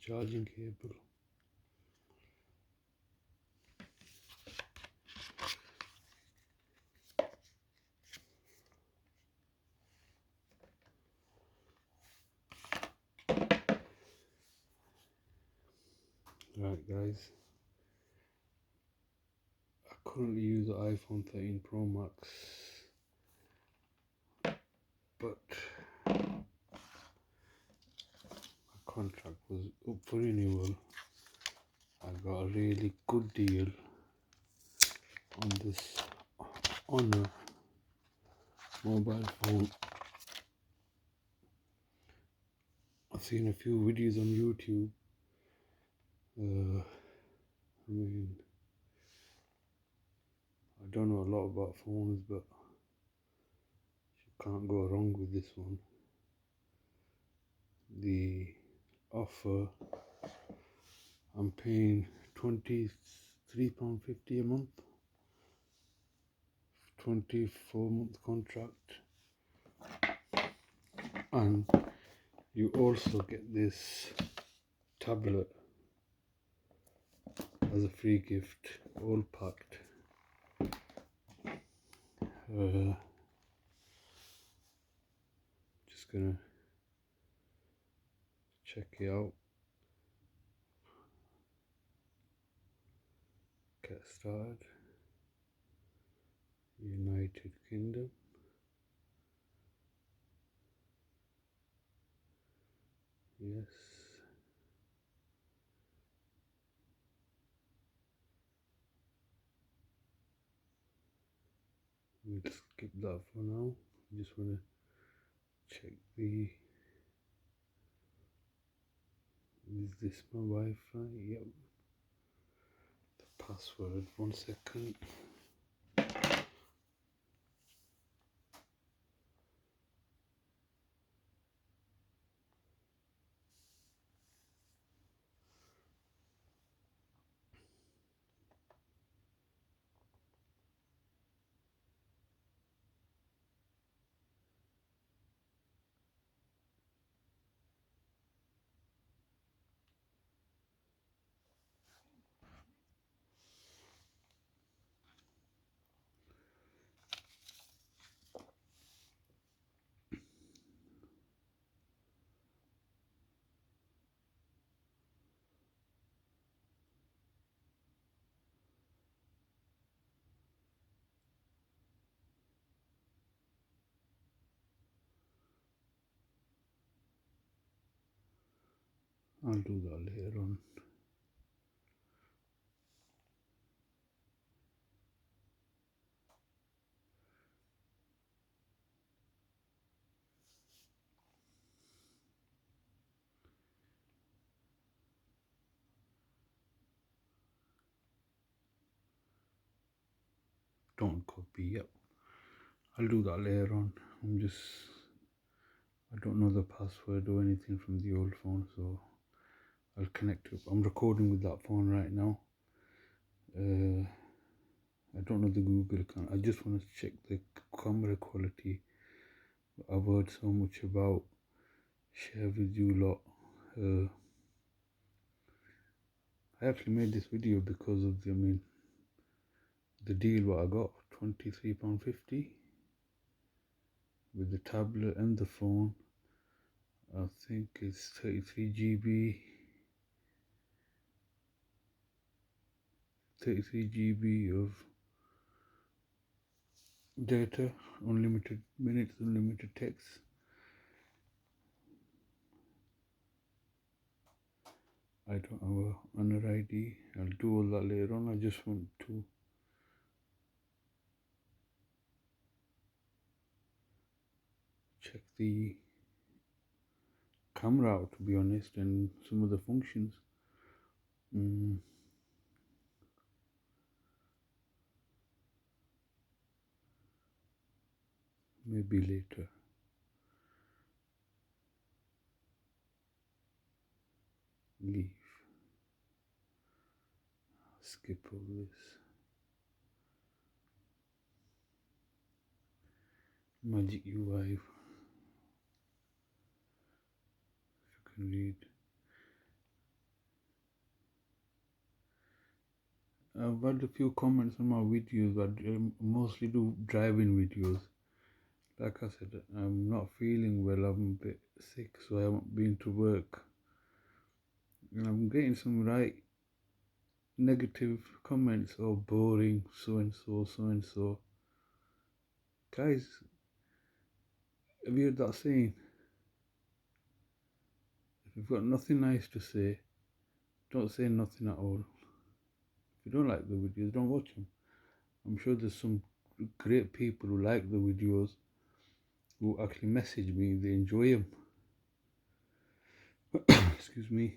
charging cable. Right guys, I currently use the iPhone 13 Pro Max, but my contract was up for renewal. I got a really good deal on this Honor mobile phone. I've seen a few videos on YouTube. I mean, I don't know a lot about phones, but you can't go wrong with this one. The offer, I'm paying £23.50 a month, 24-month contract, and you also get this tablet as a free gift, all packed. Just gonna check it out. Get started. United Kingdom. Yes. We'll skip that for now. Just wanna check the. Is this my Wi-Fi? Yep. The password. 1 second. I'll do that later on. Don't copy. Yep. I'll do that later on. I don't know the password or anything from the old phone, so I'll connect it. I'm recording with that phone right now. I don't know the Google account. I just want to check the camera quality. I've heard so much about, share with you lot. I actually made this video because of the deal what I got, £23.50 with the tablet and the phone. I think it's 33 GB of data, unlimited minutes, unlimited text. I don't have a honor ID. I'll do all that later on. I just want to check the camera out, to be honest, and some of the functions. Maybe later. Leave. Skip all this. Magic UI. If you can read. I've had a few comments on my videos, but I mostly do driving videos. Like I said, I'm not feeling well, I'm a bit sick, so I haven't been to work. And I'm getting some right negative comments, oh boring, so and so, so and so. Guys, have you heard that saying? If you've got nothing nice to say, don't say nothing at all. If you don't like the videos, don't watch them. I'm sure there's some great people who like the videos, who actually message me, they enjoy them. Excuse me.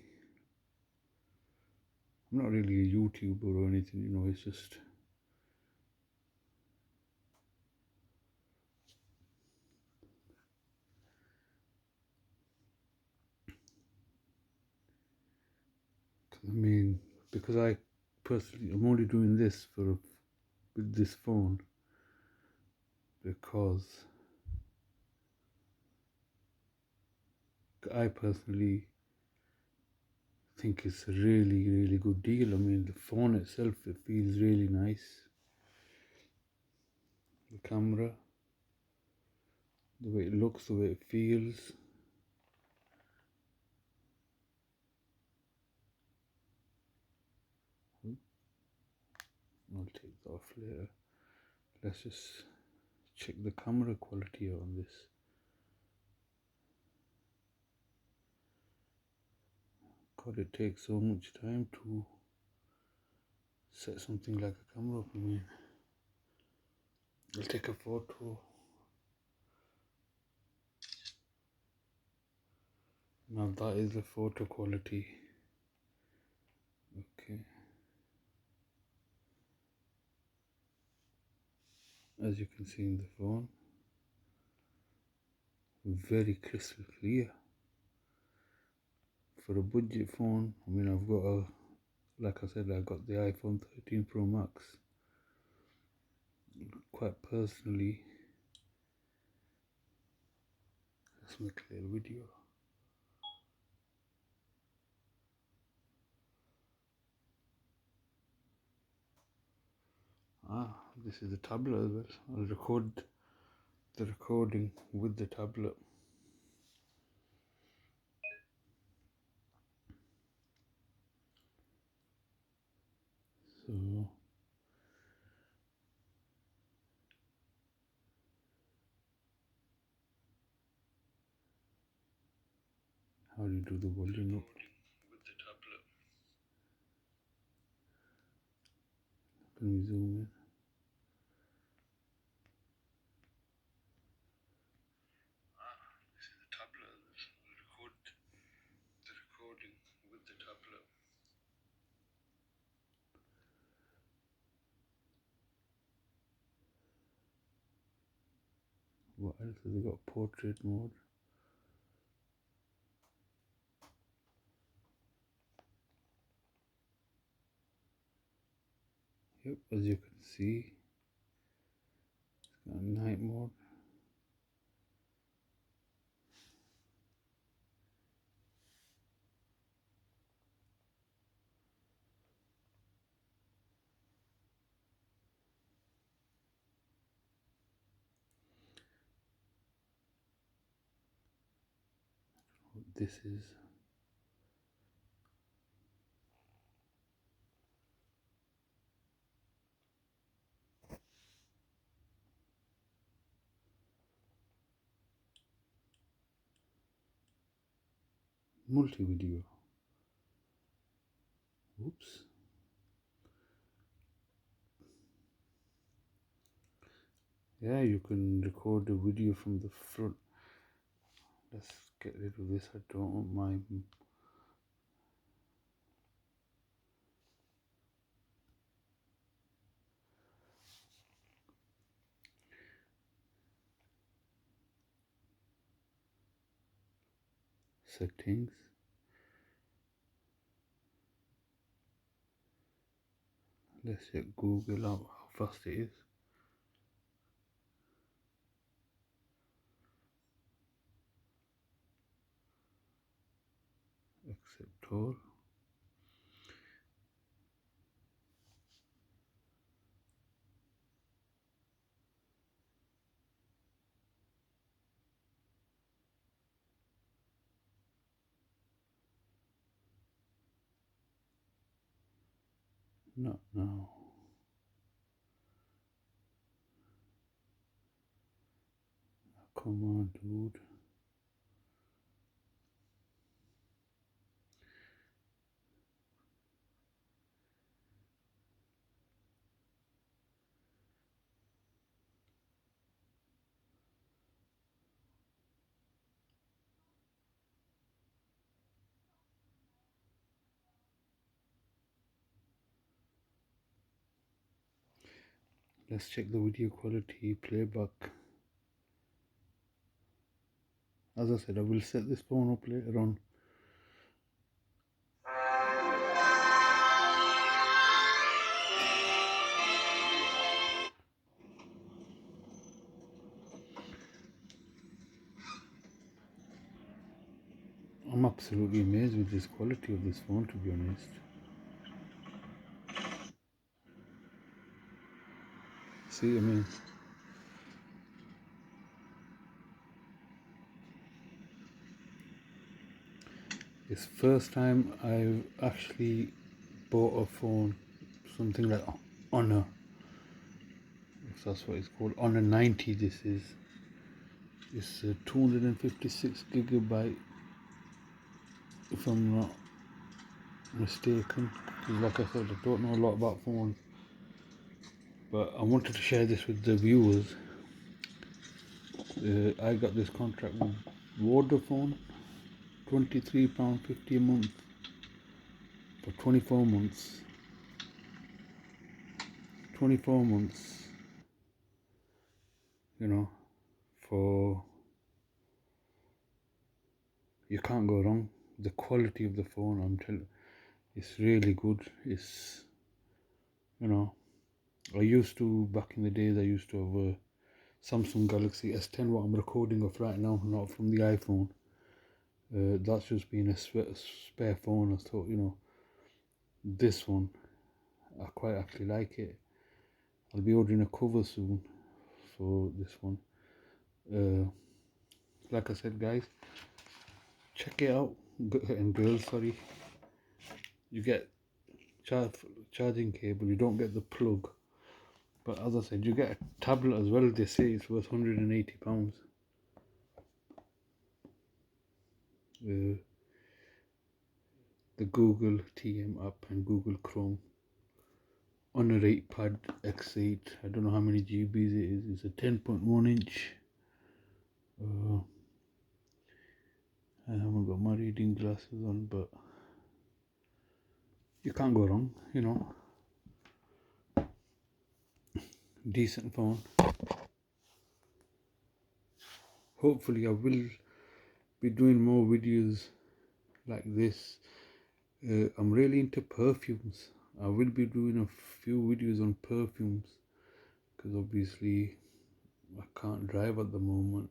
I'm not really a YouTuber or anything, it's just... because I personally, I'm only doing this with this phone because I personally think it's a really, really good deal. The phone itself, it feels really nice. The camera, the way it looks, the way it feels. I'll take that off later. Let's just check the camera quality on this. God, it takes so much time to set something like a camera up. I'll take a photo. Now that is the photo quality. Okay. As you can see in the phone, very crystal clear. For a budget phone, I've got like I said, I got the iPhone 13 Pro Max. Quite personally, let's make a little video. This is the tablet as well. I'll record the recording with the tablet. So, how do you do the volume up? With the tablet. Can we zoom in? This is the tablet. I'll record the recording with the tablet. What else have we got? Portrait mode. Yep, as you can see, it's got night mode. What this is. Multi-video. Oops. Yeah, you can record a video from the front. Let's get rid of this. I don't want my settings. Let's check Google out how fast it is. Accept all. Not now. Come on, dude. Let's check the video quality, playback. As I said, I will set this phone up later on. I'm absolutely amazed with this quality of this phone, to be honest. See, I mean, it's first time I've actually bought a phone, something like Honor, if that's what it's called. Honor 90 this is. It's a 256 gigabyte, if I'm not mistaken. Because like I said, I don't know a lot about phones, but I wanted to share this with the viewers. I got this contract with Vodafone, £23.50 a month for 24 months. 24 months, you know, for, you can't go wrong. The quality of the phone, I'm telling you, it's really good. It's, you know, I used to, back in the days, I used to have a Samsung Galaxy S10, what I'm recording of right now, not from the iPhone. That's just been a spare phone. I thought, you know, this one, I quite actually like it. I'll be ordering a cover soon for this one. Like I said, guys, check it out. And girls, sorry, you get charging cable, you don't get the plug, but as I said, you get a tablet as well. They say it's worth £180. The Google TM app and Google Chrome on a 8pad X8. I don't know how many GBs it is. It's a 10.1 inch. I haven't got my reading glasses on, but you can't go wrong, you know. Decent phone. Hopefully I will be doing more videos like this. I'm really into perfumes. I will be doing a few videos on perfumes because obviously I can't drive at the moment.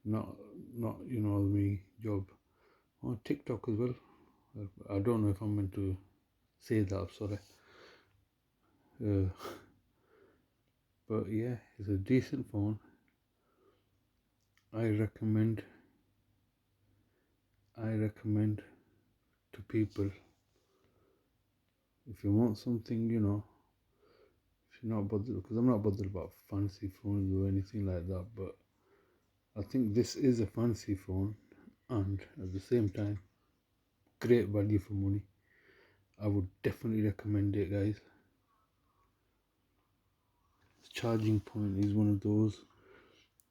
Not you know me job. On TikTok as well. I don't know if I'm meant to say that, sorry. But yeah, it's a decent phone. I recommend to people, if you want something, you know, if you're not bothered, because I'm not bothered about fancy phones or anything like that, but I think this is a fancy phone and at the same time great value for money. I would definitely recommend it, guys. Charging point is one of those,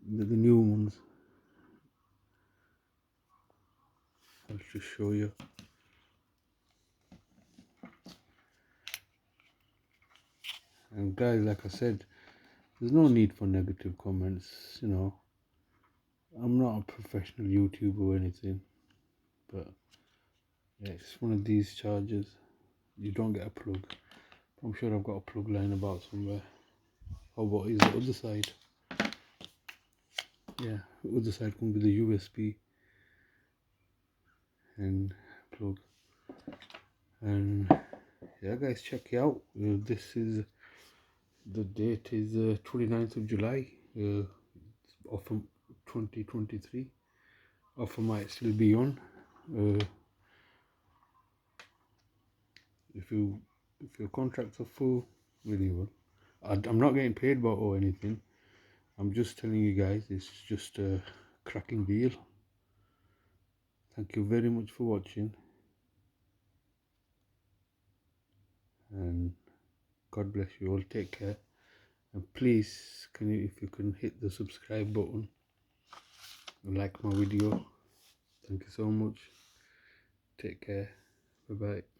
the new ones. I'll just show you. And guys, like I said, there's no need for negative comments, you know. I'm not a professional YouTuber or anything, but yeah, it's one of these chargers. You don't get a plug. I'm sure I've got a plug lying about somewhere. Oh, what is the other side? Yeah, the other side can be the USB and plug. And yeah, guys, check it out. This is, the date is 29th of July. Offer 2023. Offer might still be on. If your contracts are full, really well. I'm not getting paid about or anything. I'm just telling you guys, this is just a cracking deal. Thank you very much for watching, and God bless you all. Take care, and please, if you can hit the subscribe button, like my video. Thank you so much. Take care. Bye bye.